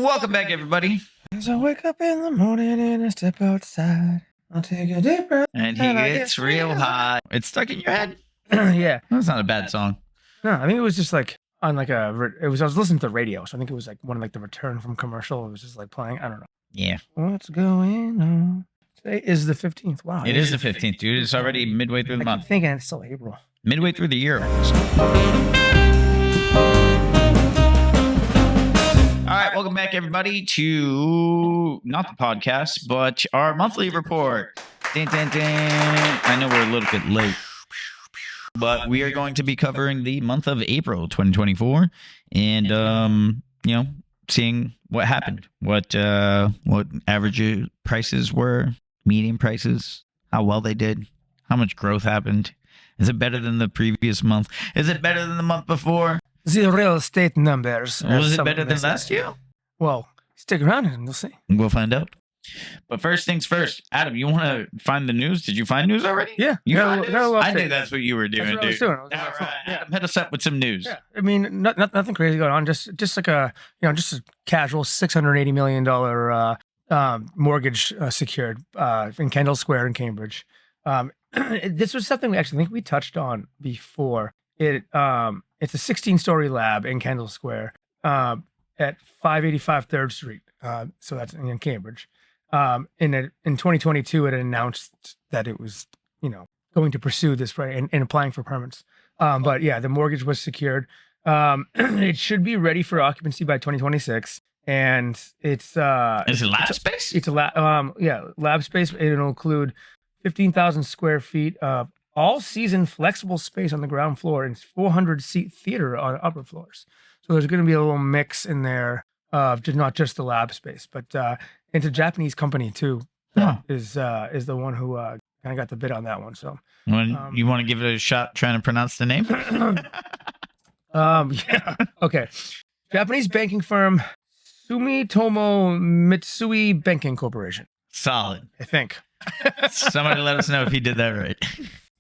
Welcome back, everybody. As I wake up in the morning and I step outside, I'll take a deep breath. And he gets real hot. It's stuck in your head? Yeah. That's not a bad song. No, I think it was just like on like I was listening to the radio, so I think it was like one of like the return from commercial. It was just like playing. I don't know. Yeah. What's going on? Today is the 15th. Wow. It is the 15th, dude. It's already midway through the I month. keep thinking it's still April. Midway through the year. All right, welcome back, everybody, to not the podcast, but our monthly report. Dun, dun, dun. I know we're a little bit late, but we are going to be covering the month of April 2024 and, seeing what happened, what average prices were, median prices, how well they did, how much growth happened. Is it better than the previous month? Is it better than the month before? The real estate numbers. Was it better than last year? Well, stick around and we'll see. We'll find out. But first things first, Adam, you want to find the news? Did you find news already? Yeah. You got found a news? little I update. knew that's what you were doing, That's what I was dude. doing. I was on All my phone. right, Yeah. Adam, hit us up with some news. Yeah, I mean, nothing crazy going on. Just like a just a casual $680 million mortgage secured in Kendall Square in Cambridge. This was something we actually think we touched on before. It's a 16-story lab in Kendall Square at 585 3rd Street. So that's in Cambridge. In 2022, it announced that it was going to pursue this and applying for permits. But yeah, the mortgage was secured. It should be ready for occupancy by 2026, and it's Is it lab space? It's a lab space. It'll include 15,000 square feet of all-season flexible space on the ground floor and 400-seat theater on upper floors. So there's going to be a little mix in there of not just the lab space, but it's a Japanese company too. Is the one who kind of got the bid on that one. So You want to give it a shot trying to pronounce the name? Yeah. Okay. Japanese banking firm Sumitomo Mitsui Banking Corporation. Solid. I think. Somebody let us know if he did that right.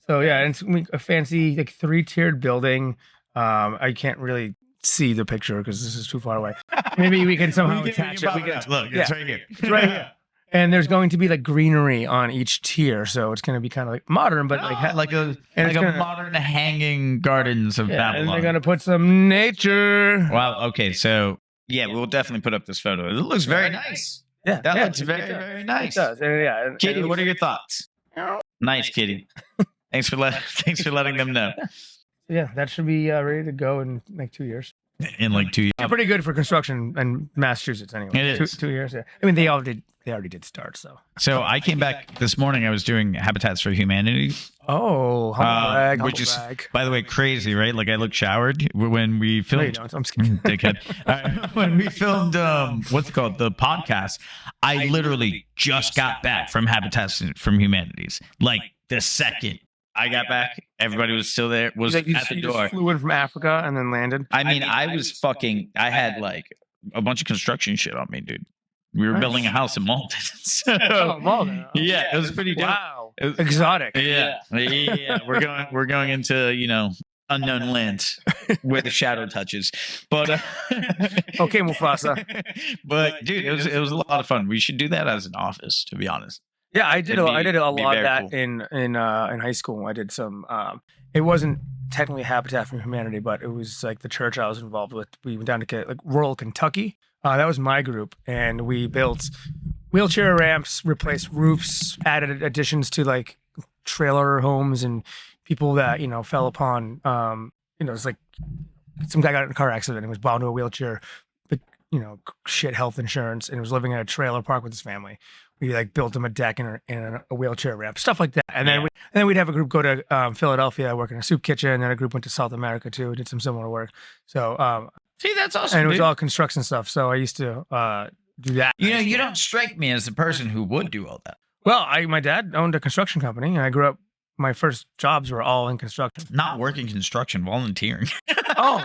So yeah, it's a fancy like 3-tiered building. I can't really see the picture because this is too far away. Maybe we can somehow attach it. Look, it's right here. It's right here. And there's going to be like greenery on each tier, so it's going to be kind of like modern, but like a modern hanging gardens of Babylon. And they're going to put some nature. Wow. Okay. So yeah, we'll definitely put up this photo. It looks very nice. Yeah, That looks very, very nice. It does. Yeah. Kitty, what are your thoughts? Nice, Kitty. Thanks for letting them know. Yeah, that should be ready to go in like 2 years. In like 2 years. Pretty good for construction in Massachusetts, anyway. It is. 2 years. Yeah. I mean, they already did start. So I came back this morning. I was doing Habitats for Humanity. humble brag, which is, brag. by the way, crazy, right? Like I look showered when we No, filmed. you don't. I'm scared. Dickhead. When we filmed, what's it called? The podcast. I literally just got back from Habitats from Humanities. Like the second I got back, everybody was still there, was You at the just door. flew in from Africa and then landed. I mean, I had like a bunch of construction shit on me, dude. We were Nice. building a house in Malden. So, Malden. yeah, it was pretty dope. Wow. It was- Exotic. Yeah. We're going into, unknown lands where the shadow touches. But Okay, Mufasa. But dude, it was a lot of fun. We should do that as an office, to be honest. Yeah, I did. I did a be lot of very that cool. in high school. I did some. It wasn't technically Habitat for Humanity, but it was like the church I was involved with. We went down to like rural Kentucky. That was my group, and we built wheelchair ramps, replaced roofs, added additions to like trailer homes and people that fell upon. It's like some guy got in a car accident and was bound to a wheelchair, but shit health insurance, and was living in a trailer park with his family. We like built him a deck and a wheelchair ramp, stuff like that. And then we'd have a group go to Philadelphia, work in a soup kitchen, and then a group went to South America too, did some similar work. So See, that's awesome. and it was dude. all construction stuff. So I used to do that. You don't strike me as the person who would do all that. Well, my dad owned a construction company, and I grew up. My first jobs were all in construction. Not working construction, volunteering. Oh,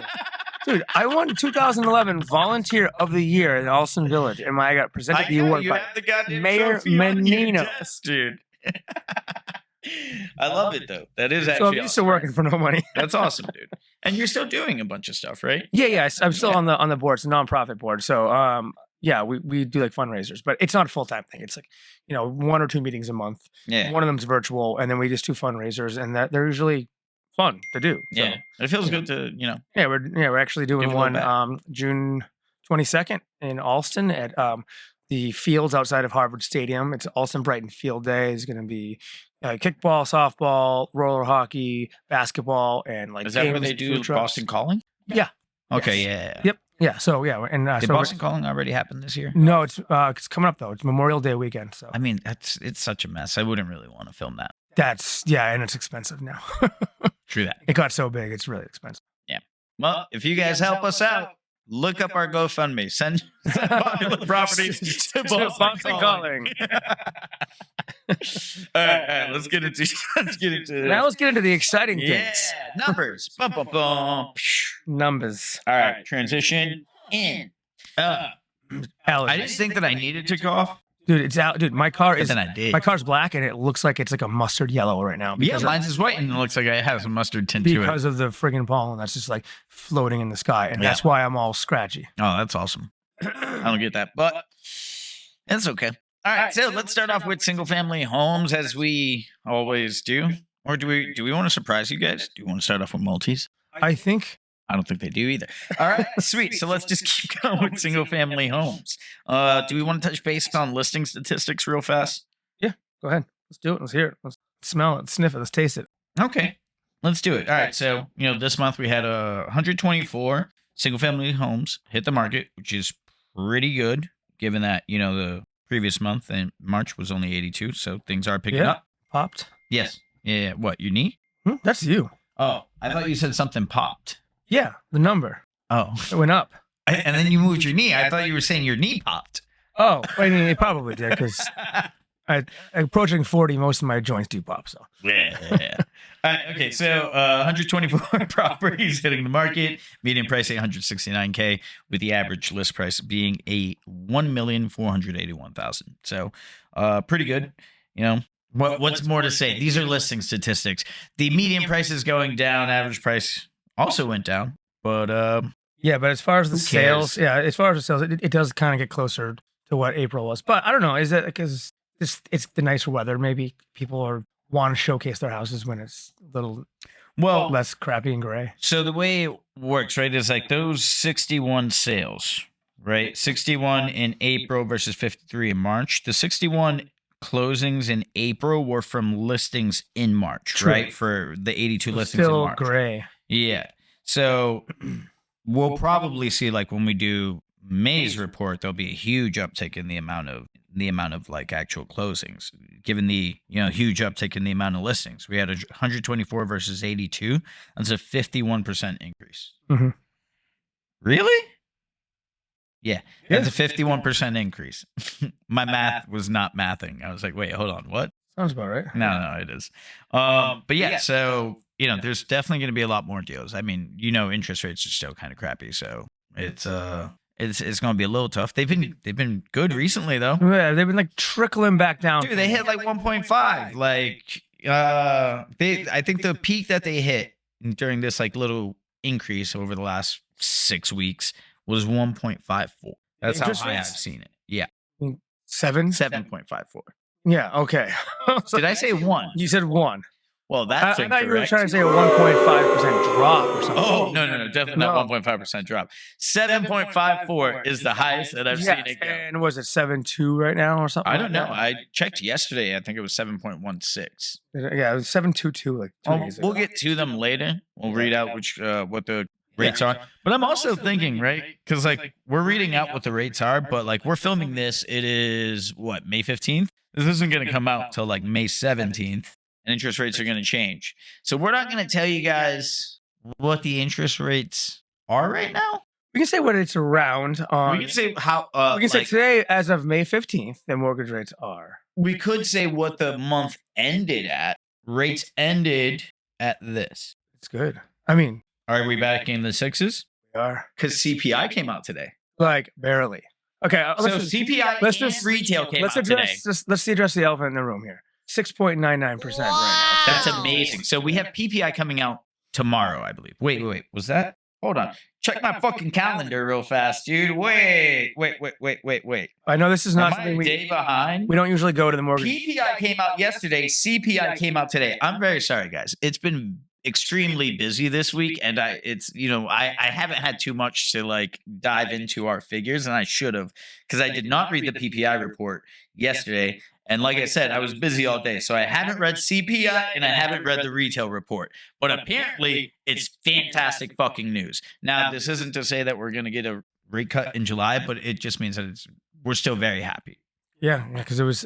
dude, I won 2011 Volunteer of the Year in Alston Village, and I got presented the award by Mayor Menino. Dude. I love it though. That is So actually I'm used to working for no money. That's awesome, dude. And you're still doing a bunch of stuff, right? Yeah. I'm still on the board. It's a nonprofit board. So yeah, we do like fundraisers, but it's not a full time thing. It's like, 1 or 2 meetings a month. Yeah. One of them's virtual, and then we just do fundraisers, and that they're usually fun to do. So, Yeah. It feels good to, yeah, we're actually doing Give a little one June 22nd in Alston at the fields outside of Harvard Stadium. It's Alston Brighton Field Day. It's going to be kickball, softball, roller hockey, basketball, and like Is that where games they and do food trucks. Boston Calling? Yeah. Okay, Yes. yeah. Yep. Yeah. So yeah, and Did so Boston Calling already happen this year? no, it's coming up though. It's Memorial Day weekend. So I mean, it's such a mess. I wouldn't really want to film that. and it's expensive now. True that. It got so big, it's really expensive. Well, if you guys help us out, look up our GoFundMe. Send popular properties to Boston Calling. All right, let's get into Now let's get into the exciting yeah, things. numbers. Bum, bum, bum. Numbers. All right, transition in. I didn't think that I needed to cough, Dude, it's out. Dude, my car but is then I did. my car's black and it looks like it's like a mustard yellow right now. Yeah, Because mine's is white and it looks like it has a mustard tint to it. because of the friggin' pollen that's just like floating in the sky, and Yeah. that's why I'm all scratchy. Oh, that's awesome. I don't get that, but it's okay. All right, so let's start off with single family homes as we always do. Or do we want to surprise you guys? Do you want to start off with multis? I think I don't think they do either. All right, sweet. So let's just keep going with single family homes. Do we want to touch base on listing statistics real fast? go ahead. Let's do it. Let's hear it. Let's smell it, sniff it, let's taste it. Okay, let's do it. All right, so this month we had 124 single family homes hit the market, which is pretty good given that the previous month in March was only 82, so things are picking Yeah. up. Popped. Yes. Yeah. What, your knee? That's you. Oh, I thought you said something popped. Yeah, the number. Oh, It went up. and then you moved your knee. I thought you were saying your knee popped. Oh, I mean, it probably did because approaching 40, most of my joints do pop. So Yeah. Okay, so 124 properties hitting the market, median price $869K, with the average list price being a $1,481,000. So, pretty good. What's more to say? These are listing statistics. The median price is going down. Average price also went down, but yeah, but as far as the Who sales, cares? as far as the sales, it does kind of get closer to what April was. But I don't know. Is that because it's the nicer weather? Maybe people want to showcase their houses when it's a little well, less crappy and gray. so the way it works, right, is like those 61 sales, right? 61 in April versus 53 in March. The 61 closings in April were from listings in March, True. right? For the 82 listings in Still March. gray. Yeah. So we'll probably see, like, when we do May's report, there'll be a huge uptick in the amount of like actual closings, given the huge uptick in the amount of listings. We had 124 versus 82. That's a 51% increase. Mhm. Really? Yeah, that's a 51% increase. My math was not mathing. I was like, wait, hold on, what? Sounds about right. No, it is. But yeah, so there's definitely going to be a lot more deals. I mean, interest rates are still kind of crappy, so it's going to be a little tough. They've been good recently though. Yeah, they've been like trickling back down. Dude, they hit like 1.5. Like I think the peak that they hit during this like little increase over the last 6 weeks was 1.54. That's how Interest high I've rates? seen it. Yeah, 7.54. 7.54. Yeah. Okay. Did I say 1? You said 1. Well, I that's thought incorrect. you were trying to say a 1.5% drop or something. Oh, no, definitely not 1.5% drop. 7.54 is the highest that I've seen it go. And was it 7.2 right now or something? I don't like know. I checked yesterday. I think it was 7.16. that? Yeah, it was 7.22 like 2 days ago. We'll get to them later. We'll read out what the rates are. But I'm also thinking, right? Because like we're reading out what the rates are, but like we're filming this. It is what, May 15th? This isn't going to come out till like May 17th. And interest rates are going to change. So we're not going to tell you guys what the interest rates are right now. We can say what it's around. We can say how. We can say today, as of May 15th, the mortgage rates are. We could say what the month ended at. Rates ended at this. It's good. I mean, Are we back in the sixes? we are Because CPI came out today. like barely. Okay, So CPI let's and just- retail came let's out today. let's address the elephant in the room here. 6.99% right now. That's amazing. So we have PPI coming out tomorrow, I believe. Wait. Was that? Hold on. Check my fucking calendar real fast, dude. Wait. I know this is not Am I something a day behind? we don't usually go to the mortgage. PPI came out yesterday. CPI came out today. I'm very sorry, guys. It's been extremely busy this week, and I haven't had too much to like dive into our figures, and I should have, because I did not read the PPI report yesterday. And like I said, I was busy all day, so I haven't read CPI and I haven't read the retail report. But apparently, it's fantastic fucking news. Now, this isn't to say that we're going to get a rate cut in July, but it just means that we're still very happy. Yeah, because it was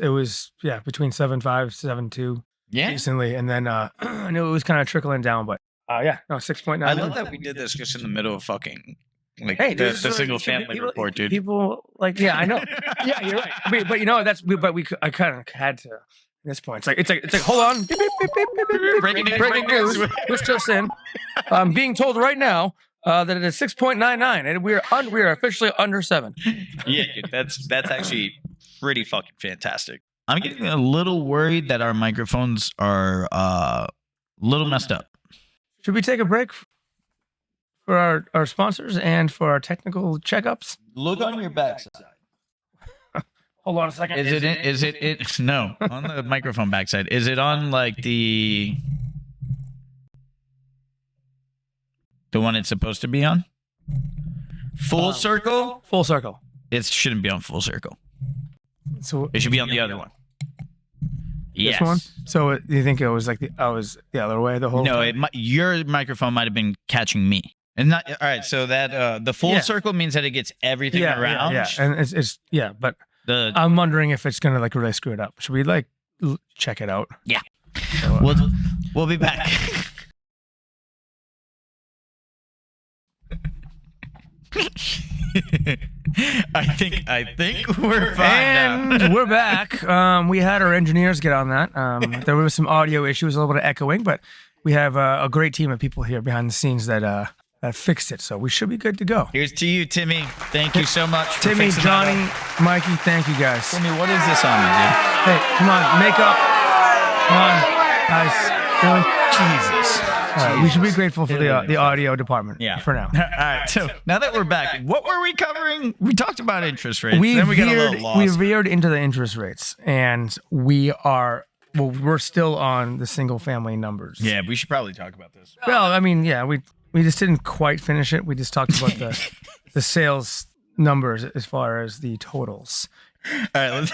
between 7.5, 7.2 recently, and then I knew it was kind of trickling down, but 6.9. I love that we did this just in the middle of fucking like Hey, the dude, single family report, dude. People I know. Yeah, you're right. But you know I kind of had to. At this point, it's like hold on. Beep, beep, beep, beep, beep, beep. Breaking news. This just in. I'm being told right now that it is 6.99, and we are officially under 7. Yeah, dude, that's actually pretty fucking fantastic. I'm getting a little worried that our microphones are a little messed up. Should we take a break for our sponsors and for our technical checkups? Look on your backside. Hold on a second. Is it no, on the microphone backside. Is it on like the one it's supposed to be on? Full circle? Full circle. It shouldn't be on full circle. So it should be on the other one. Yes. This one? So do you think it was like I was the other way the whole time? No, your microphone might have been catching me. And not all right. So that the full circle means that it gets everything around. Yeah, and it's but I'm wondering if it's gonna like really screw it up. Should we like check it out? Yeah. We'll be back. I think we're fine and we're back. We had our engineers get on that. There was some audio issues, a little bit of echoing, but we have a great team of people here behind the scenes that fixed it, so we should be good to go. Here's to you, Timmy. Thank you so much. Timmy, Johnny, Mikey, thank you guys. Timmy, what is this on me, dude? Hey, come on, makeup. Come on, guys. Really? Jesus. We should be grateful for the audio department. Yeah. For now. All right. So now that we're back, what were we covering? We talked about interest rates. We then we got a little lost. We veered into the interest rates, and we're still on the single family numbers. Yeah, we should probably talk about this. Well, I mean, yeah, we just didn't quite finish it. We just talked about the sales numbers as far as the totals. All right,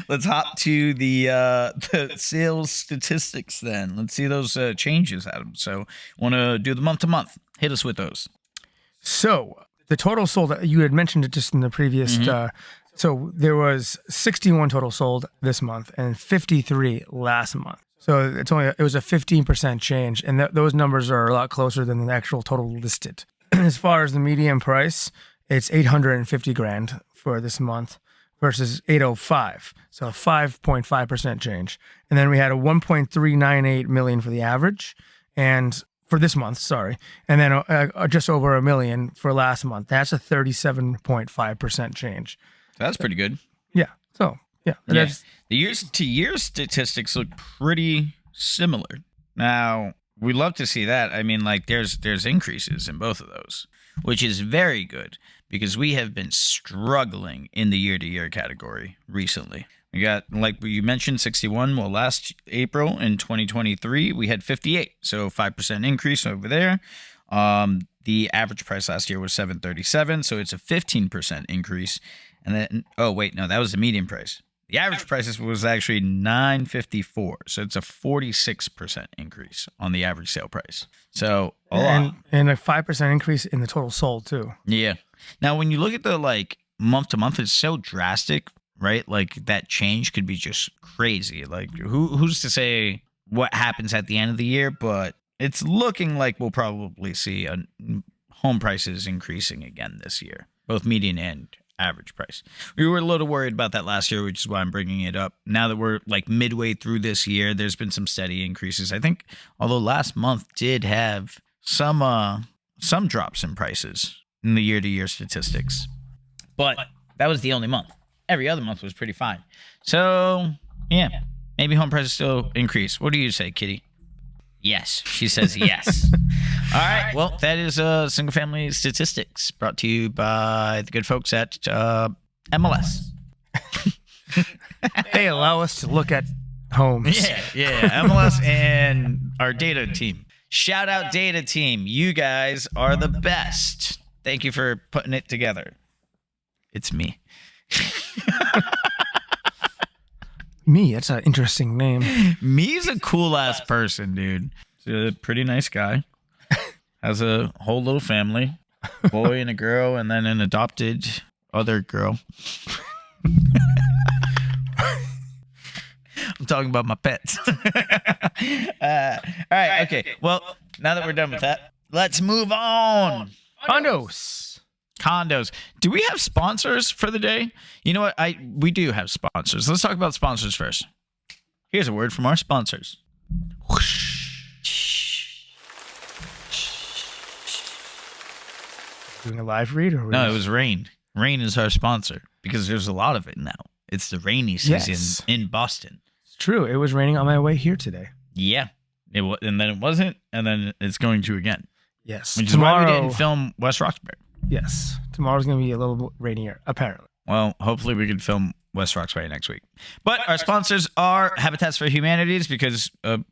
let's hop to the sales statistics then. Let's see those changes, Adam. So, want to do the month to month? Hit us with those. So, the total sold, you had mentioned it just in the previous. So there was 61 total sold this month and 53 last month. So it was a 15% change, and those numbers are a lot closer than the actual total listed. As far as the median price, it's $850,000 for this month versus 805, so a 5.5% change. And then we had a 1.398 million for the average, and for this month, sorry, and then just over $1 million for last month. That's a 37.5% change. That's pretty good. Yeah. So yeah. The years-to-year statistics look pretty similar. Now, we love to see that. I mean, like there's increases in both of those, which is very good because we have been struggling in the year-to-year category recently. We got, like you mentioned, 61. Well, last April in 2023, we had 58. So 5% increase over there. The average price last year was $737. So it's a 15% increase. And then, oh, wait, no, that was the median price. The average price was actually $954. So it's a 46% increase on the average sale price. So a lot. And a 5% increase in the total sold too. Yeah. Now, when you look at the like month to month, it's so drastic, right? Like that change could be just crazy. Like who's to say what happens at the end of the year? But it's looking like we'll probably see home prices increasing again this year, both median and average price. We were a little worried about that last year, which is why I'm bringing it up. Now that we're like midway through this year, there's been some steady increases. I think, although last month did have some drops in prices in the year-to-year statistics, but that was the only month. Every other month was pretty fine. So yeah, maybe home prices still increase. What do you say, Kitty? Yes, she says yes. All right. Well, that is single family statistics brought to you by the good folks at MLS. They allow us to look at homes. Yeah. MLS and our data team. Shout out data team. You guys are the best. Thank you for putting it together. It's me. Me, that's an interesting name. Me's a cool ass person, dude. He's a pretty nice guy. Has a whole little family, boy and a girl, and then an adopted other girl. I'm talking about my pets. All right, okay. Well, now that we're done with that, let's move on. Condos. Do we have sponsors for the day? You know what? We do have sponsors. Let's talk about sponsors first. Here's a word from our sponsors. Doing a live read or No, it was Rain. Rain is our sponsor because there's a lot of it now. It's the rainy season in Boston. It's true. It was raining on my way here today. Yeah. And then it wasn't, and then it's going to again. Yes. Which is why we didn't film West Roxbury. Yes. Tomorrow's going to be a little rainier, apparently. Well, hopefully we can film West Roxbury next week. But our sponsors are Habitats for Humanities because, they're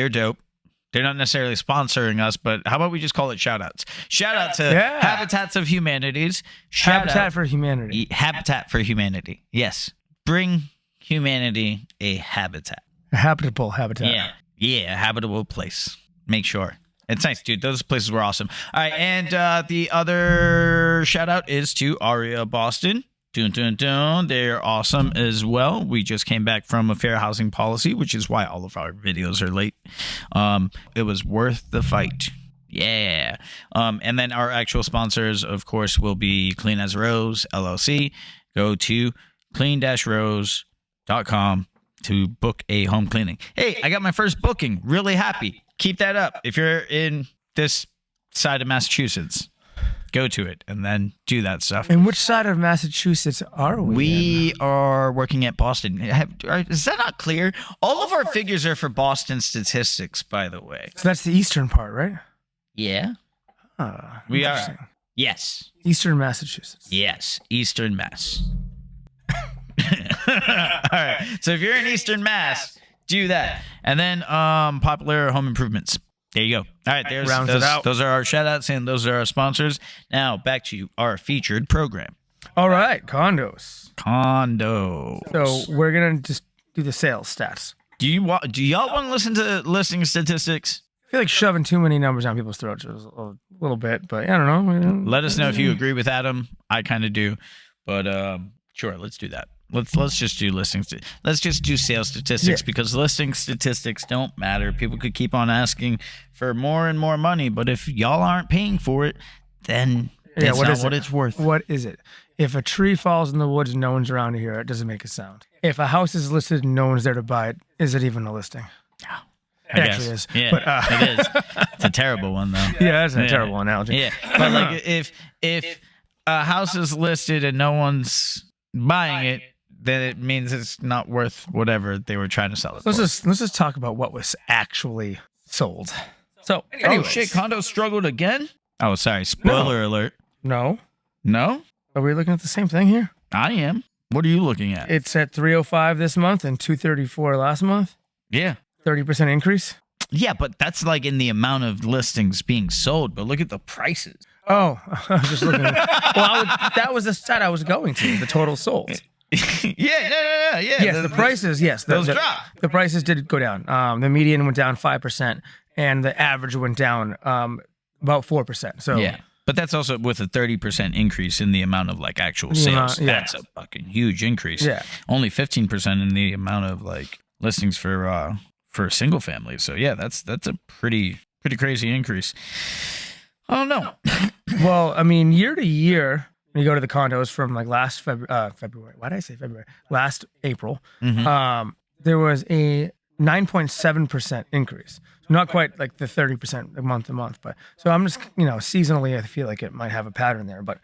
dope. They're not necessarily sponsoring us, but how about we just call it shout-outs? Shout-out to Habitats of Humanities. Habitat for Humanity. Habitat for Humanity. Yes. Bring humanity a habitat. A habitable habitat. Yeah, a habitable place. Make sure. It's nice, dude. Those places were awesome. All right, and the other shout-out is to Aria Boston. Dun, dun, dun. They're awesome as well. We just came back from a fair housing policy, which is why all of our videos are late. It was worth the fight. Yeah. And then our actual sponsors, of course, will be Clean as a Rose, LLC. Go to clean-rose.com to book a home cleaning. Hey, I got my first booking. Really happy. Keep that up. If you're in this side of Massachusetts, go to it and then do that stuff. And which side of Massachusetts are we? We are working at Boston. Is that not clear? All of our figures are for Boston statistics, by the way. So that's the eastern part, right? Yeah. We are. Yes. Eastern Massachusetts. Yes. Eastern Mass. All right. So if you're in Eastern Mass, do that. And then popular home improvements. There you go. All right, those are our shout-outs and those are our sponsors. Now, back to our featured program. All right, condos. Condos. So we're going to just do the sales stats. Do y'all want to listen to listing statistics? I feel like shoving too many numbers down people's throats is a little bit, but I don't know. Let us know if you agree with Adam. I kind of do. But sure, let's do that. Let's just do listings. Let's just do sales statistics because listing statistics don't matter. People could keep on asking for more and more money, but if y'all aren't paying for it, then that's not what it's worth. What is it? If a tree falls in the woods and no one's around to hear it, doesn't make a sound. If a house is listed and no one's there to buy it, is it even a listing? It actually is. Yeah, but, it is. It's a terrible one, though. Yeah, that's a terrible analogy. Yeah, but like if a house is listed and no one's buying it, then it means it's not worth whatever they were trying to sell it for. Let's just talk about what was actually sold. So, anyways. Oh shit, condos struggled again? Oh, sorry. Spoiler alert. No? Are we looking at the same thing here? I am. What are you looking at? It's at 305 this month and 234 last month. Yeah. 30% increase. Yeah, but that's like in the amount of listings being sold. But look at the prices. Oh, I was just looking. That was the stat I was going to. The total sold. Yeah. Yes, the prices. Yes, those dropped. The prices did go down. The median went down 5%, and the average went down about 4%. So yeah, but that's also with a 30% increase in the amount of like actual sales. That's a fucking huge increase. Yeah, only 15% in the amount of like listings for single family. So yeah, that's a pretty crazy increase. I don't know. Well, I mean, year to year. You go to the condos from like last February. Why did I say February? Last April. Mm-hmm. There was a 9.7% increase. Not quite like the 30% month to month, but so I'm just, seasonally, I feel like it might have a pattern there. But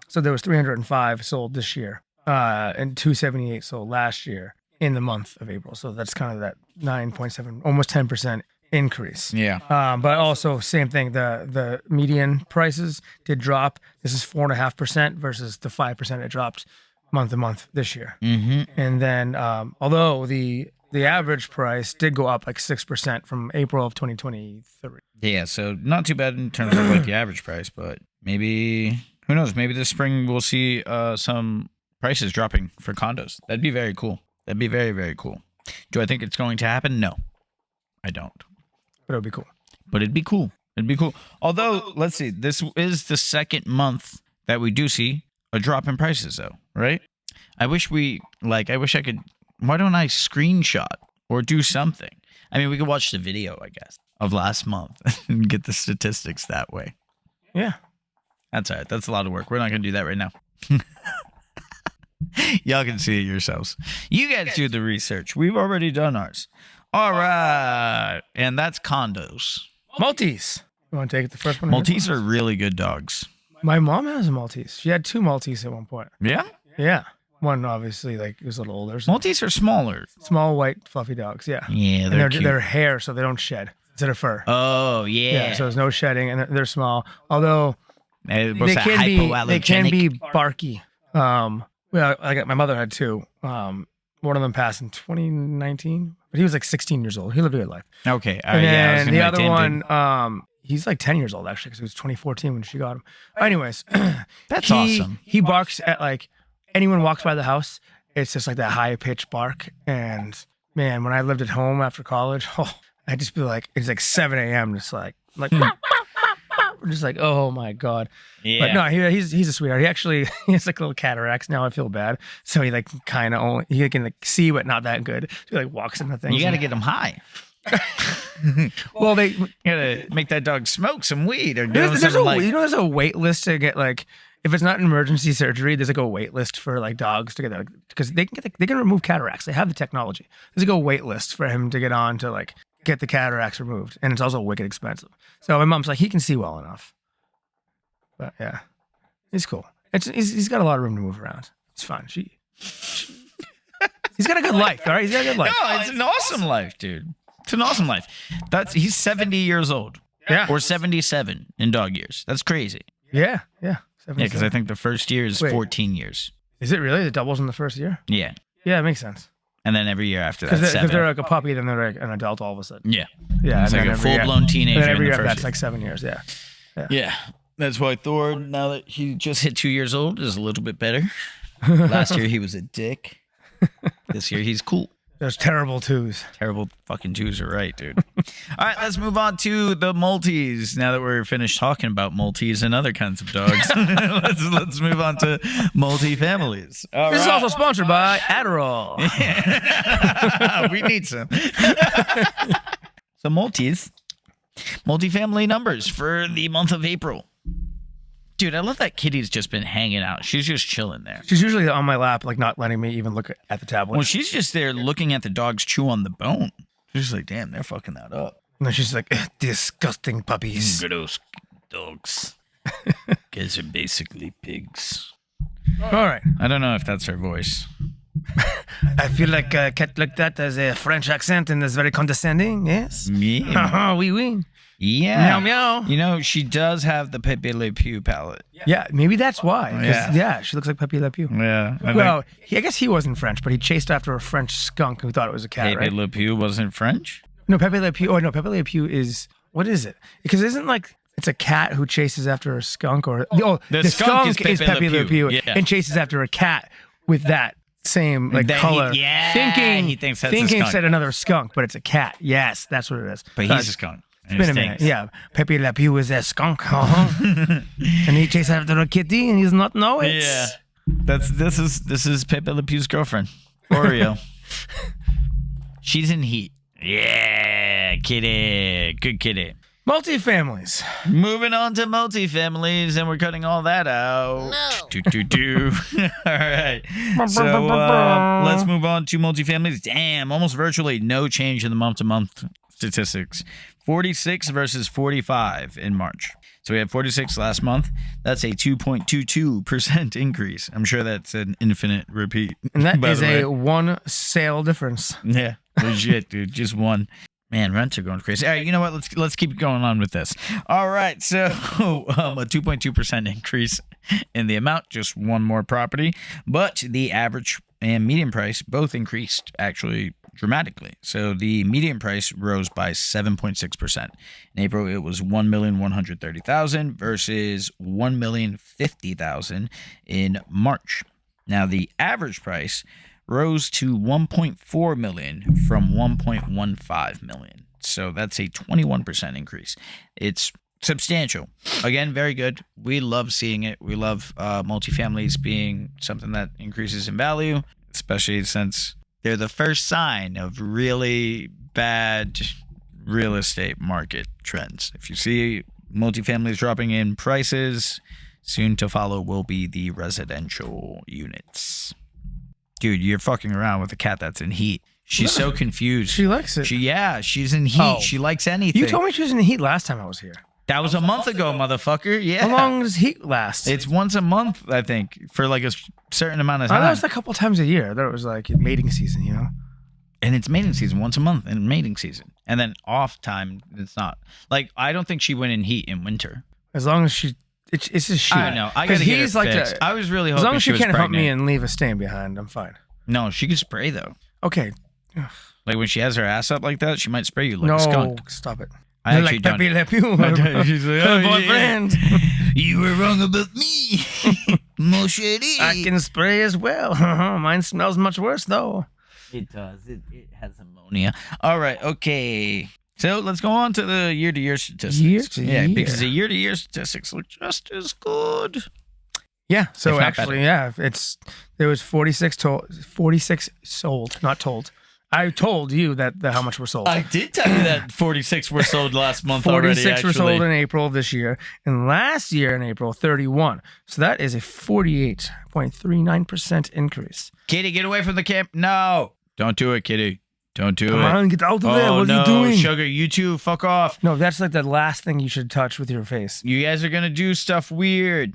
so there was 305 sold this year and 278 sold last year in the month of April. So that's kind of that 9.7, almost 10% increase. Yeah. But also same thing. The median prices did drop. This is 4.5% versus the 5% it dropped month to month this year. Mm-hmm. And then although the average price did go up like 6% from April of 2023. Yeah, so not too bad in terms of like the average price, but maybe, who knows, maybe this spring we'll see some prices dropping for condos. That'd be very cool. That'd be very, very cool. Do I think it's going to happen? No, I don't. But it would be cool. But it'd be cool. It'd be cool. Although, let's see, this is the second month that we do see a drop in prices, though, right? I wish I could, why don't I screenshot or do something? I mean, we could watch the video, I guess, of last month and get the statistics that way. Yeah. That's all right. That's a lot of work. We're not going to do that right now. Y'all can see it yourselves. You guys do the research. We've already done ours. All right. And that's condos. Maltese. You want to take it the first one? Maltese are really good dogs. My mom has a Maltese. She had 2 Maltese at one point. Yeah? Yeah. One obviously like was a little older. So Maltese are smaller. small white fluffy dogs. Yeah. Yeah, And they're cute. they're hair, so they don't shed. Instead of fur. Oh, yeah. Yeah. So there's no shedding, and they're small. Although What's that, they can hypoallergenic? be barky. Well, my mother had 2. One of them passed in 2019, but he was like 16 years old. He lived a good life. Okay. And yeah, I was then gonna the be other like, damn, one, he's like 10 years old actually, because it was 2014 when she got him. Anyways, That's awesome. He barks at like anyone walks by the house. It's just like that high pitched bark. And man, when I lived at home after college, I'd just be like, it's like 7 a.m. just like just like, oh my god. Yeah. But no, he's a sweetheart. He has like little cataracts now. I feel bad. So he like kind of only he can like see, but not that good. So he like walks into things. You got to get them high. Well, You got to make that dog smoke some weed or do there's something like. there's a wait list to get like if it's not an emergency surgery, there's like a wait list for like dogs to get because they can remove cataracts. They have the technology. There's like a wait list for him to get on to like get the cataracts removed, and it's also wicked expensive. So my mom's like, he can see well enough. But yeah, he's cool. He's got a lot of room to move around. It's fun. He's got a good life. All right, he's got a good life. No, it's an awesome life, dude. It's an awesome life. He's 70 years old. Yeah. Or 77 in dog years. That's crazy. Yeah. Yeah, because I think the first year is Wait. 14 years. Is it really? It doubles in the first year? Yeah. Yeah, it makes sense. And then every year after that, Because 7. they're like a puppy, then they're like an adult all of a sudden. Yeah. Yeah, It's and like then a every year- full-blown teenager And then in every the year first that's year. like 7 years. Yeah. Yeah. That's why Thor, now that he just hit 2 years old, is a little bit better. Last year he was a dick. This year he's cool. Those terrible 2s. Terrible fucking Jews are right, dude. All right, let's move on to the Maltese. Now that we're finished talking about Maltese and other kinds of dogs, let's move on to multi-families. All This is right. also sponsored by Adderall. We need some. So Maltese, multi-family numbers for the month of April. Dude, I love that Kitty's just been hanging out. She's just chilling there. She's usually on my lap, like not letting me even look at the tablet. Well, she's just there looking at the dogs chew on the bone. She's just like, damn, they're fucking that up. And then she's like, disgusting puppies. Gross dogs. Guys are basically pigs. All right. I don't know if that's her voice. I feel like a cat like that has a French accent and is very condescending. Yes. Yeah. Oui, oui. Yeah. Meow, meow. You know, she does have the Pepe Le Pew palette. Yeah, maybe that's why. 'Cause, Yeah. she looks like Pepe Le Pew. Yeah. Well, I guess he wasn't French, but he chased after a French skunk who thought it was a cat, Pepe right? Le Pew wasn't French? No, Pepe Le Pew. Oh, no, Pepe Le Pew is, what is it? Because isn't like, it's a cat who chases after a skunk or, the skunk is Pepe Le Pew yeah. and chases after a cat with that same like That he- color. yeah, thinking he thinks that's a thinking skunk. said another skunk, but it's a cat. Yes, that's what it is. But he's a skunk. It's been a minute. Yeah, Pepe Le Pew is a skunk, and he chases after a kitty, and he's not know it. Yeah. This is Pepe Le Pew's girlfriend, Oreo. She's in heat. Yeah, kitty. Good kitty. Multifamilies. Moving on to multifamilies, and we're cutting all that out. No. All right. So let's move on to multifamilies. Damn, almost virtually no change in the month-to-month statistics. 46 versus 45 in March. So we had 46 last month. That's a 2.22% increase. I'm sure that's an infinite repeat. And that by is the way. a one sale difference. Yeah, legit, dude. Just one. Man, rents are going crazy. All right, you know what? Let's keep going on with this. All right, so a 2.2% increase in the amount, just one more property, but the average and median price both increased actually dramatically. So the median price rose by 7.6%. In April, it was $1,130,000 versus $1,050,000 in March. Now the average price rose to 1.4 million from 1.15 million. So that's a 21% increase. It's substantial. Again, very good. We love seeing it. We love multifamilies being something that increases in value, especially since they're the first sign of really bad real estate market trends. If you see multifamilies dropping in prices, soon to follow will be the residential units. Dude, you're fucking around with a cat that's in heat. She's so confused. She likes it. She's in heat. Oh. She likes anything. You told me she was in the heat last time I was here. That was a month ago, motherfucker. Yeah. How long does heat last? It's once a month, I think, for like a certain amount of I time. thought it was a couple times a year. I thought it was like mating season, you know? And it's mating season once a month in mating season. And then off time, it's not. Like, I don't think she went in heat in winter. As long as she... It's just she. I know. I gotta get it fixed. I was really hoping as long as she was can't hump pregnant. me and leave a stain behind, I'm fine. No, she could spray, though. Okay. Like, when she has her ass up like that, she might spray you like No, a skunk. stop it. I actually like don't. Pepe Le Pew. She's like, Her oh, yeah. boyfriend. You were wrong about me. Mosheri. I can spray as well. Mine smells much worse, though. It does. It has ammonia. All right. Okay. So let's go on to the year-to-year statistics. Year-to-year. Because the year-to-year statistics look just as good. Yeah. So If not actually, yeah, there was 46 sold, not told. I told you that how much were sold. I did tell you that 46 were sold last month 46 already, were sold actually. in April of this year, and last year in April, 31. So that is a 48.39% increase. Kitty, get away from the camp. No. Don't do it, Kitty. Don't do Come it. on, get out of there. Oh, What no, are you doing? Sugar, you too. Fuck off. No, that's like the last thing you should touch with your face. You guys are going to do stuff weird.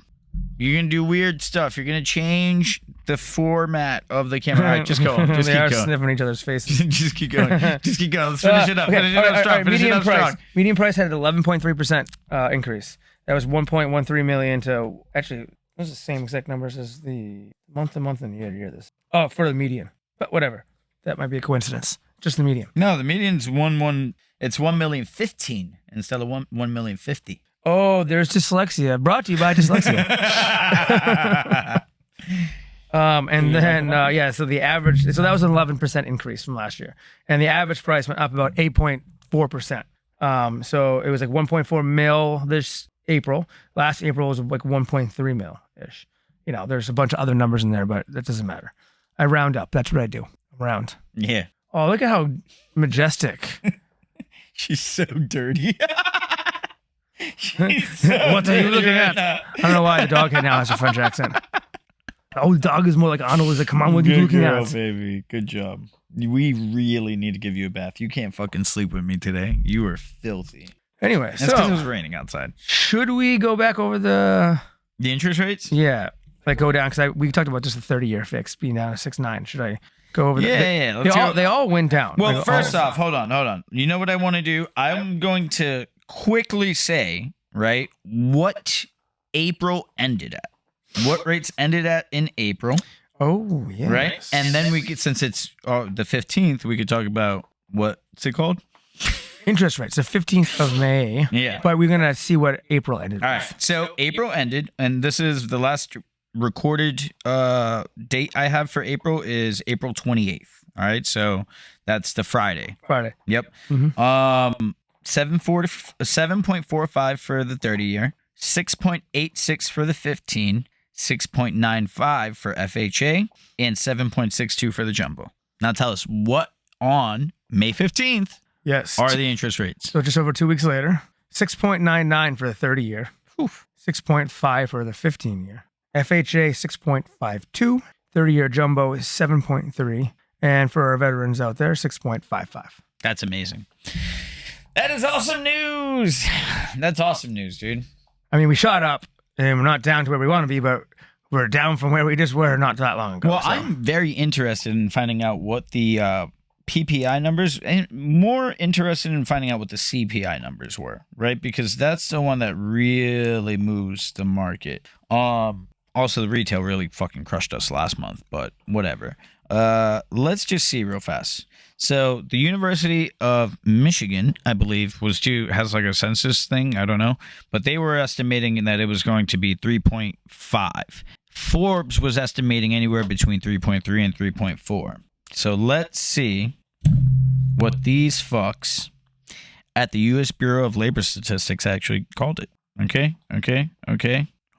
You're going to do weird stuff. You're going to change the format of the camera. All right, just go. Just they keep are going. sniffing each other's faces. Just keep going. Just keep going. Let's finish it up. Okay, Finish it up strong. Finish it median up price. strong. Median price had an 11.3% increase. That was 1.13 million to actually those are the same exact numbers as the month to month and year to year. This for the median, but whatever. That might be a coincidence. Just the median. No, the median's 1. It's 1,015,000 instead of 1,050,000. Oh, there's dyslexia. Brought to you by dyslexia. And then so the average. So that was an 11% increase from last year, and the average price went up about 8.4%. So it was like 1.4 mil this April. Last April was like 1.3 mil ish. You know, there's a bunch of other numbers in there, but that doesn't matter. I round up. That's what I do. Round. Yeah. Oh, look at how majestic. She's so dirty. What are you looking at? I don't know why the dog head now has a French accent. Oh, the dog is more like Arnold. Is like, come on, what are you looking girl, at? baby. Good job. We really need to give you a bath. You can't fucking sleep with me today. You are filthy. Anyway, That's because it was so raining outside. should we go back over the interest rates? Yeah, like go down because we talked about just the 30-year fix being down to 6.9. Should I go over? Yeah, yeah. They all went down. Well, Like, first all- off, hold on. You know what I want to do? I'm going to quickly say, right, what April ended at. What rates ended at in April, Oh, yeah. right? And then we could, since it's the 15th, we could talk about what's it called? Interest rates, the 15th of May. Yeah. But we're gonna see what April ended. All right. So April ended, and this is the last recorded date I have for April is April 28th. All right. So that's the Friday. Friday. Yep. Mhm. 7.45 for the 30 year, 6.86 for the 15, 6.95 for FHA, and 7.62 for the jumbo. Now tell us what on May 15th Yes. are the interest rates. So just over 2 weeks later, 6.99 for the 30-year, 6.5 for the 15-year. FHA 6.52, 30-year jumbo is 7.3, and for our veterans out there, 6.55. That's amazing. That is awesome news. That's awesome news, dude. I mean, we shot up, and we're not down to where we want to be, but we're down from where we just were not that long ago. Well, so. I'm very interested in finding out what the PPI numbers, and more interested in finding out what the CPI numbers were, right? Because that's the one that really moves the market. Also, the retail really fucking crushed us last month, but whatever. Let's just see real fast. So the University of Michigan, I believe, has like a census thing. I don't know, but they were estimating that it was going to be 3.5. Forbes was estimating anywhere between 3.3 and 3.4. So let's see what these fucks at the U.S. Bureau of Labor Statistics actually called it. Okay.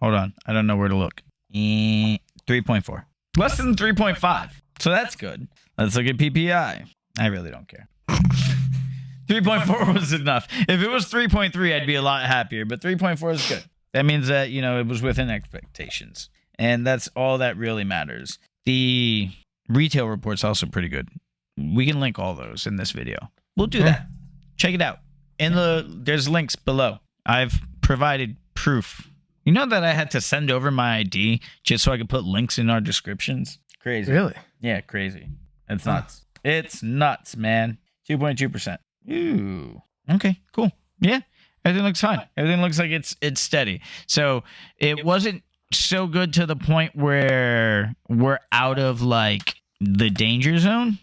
Hold on. I don't know where to look. 3.4. Less than 3.5. So that's good. Let's look at PPI. I really don't care. 3.4 was enough. If it was 3.3, I'd be a lot happier. But 3.4 is good. That means that, it was within expectations. And that's all that really matters. The retail report's also pretty good. We can link all those in this video. We'll do that. Check it out. There's links below. I've provided proof. You know that I had to send over my ID just so I could put links in our descriptions? Crazy. Really? Yeah, crazy. It's nuts. It's nuts, man. 2.2%. Ooh. Okay, cool. Yeah, everything looks fine. Everything looks like it's steady. So it wasn't so good to the point where we're out of like the danger zone.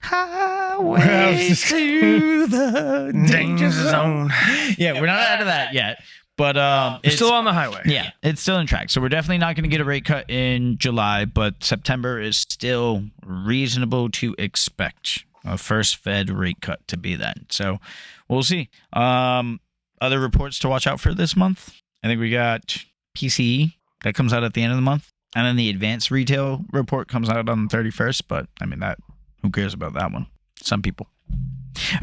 Highway to the danger zone. Yeah, we're not out of that yet. But it's still on the highway. Yeah, it's still in track. So we're definitely not going to get a rate cut in July, but September is still reasonable to expect a first Fed rate cut to be then. So we'll see. Other reports to watch out for this month. I think we got PCE that comes out at the end of the month. And then the advanced retail report comes out on the 31st. But I mean, who cares about that one? Some people.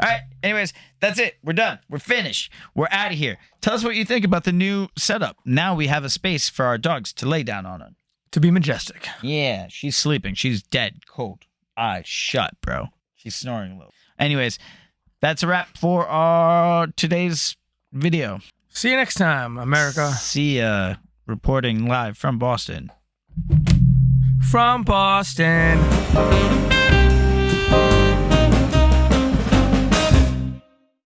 All right. Anyways, that's it. We're done. We're finished. We're out of here. Tell us what you think about the new setup. Now we have a space for our dogs to lay down on it. To be majestic. Yeah, she's sleeping. She's dead, cold. Eyes shut, bro. She's snoring a little. Anyways, that's a wrap for our today's video. See you next time, America. See ya. Reporting live from Boston. From Boston.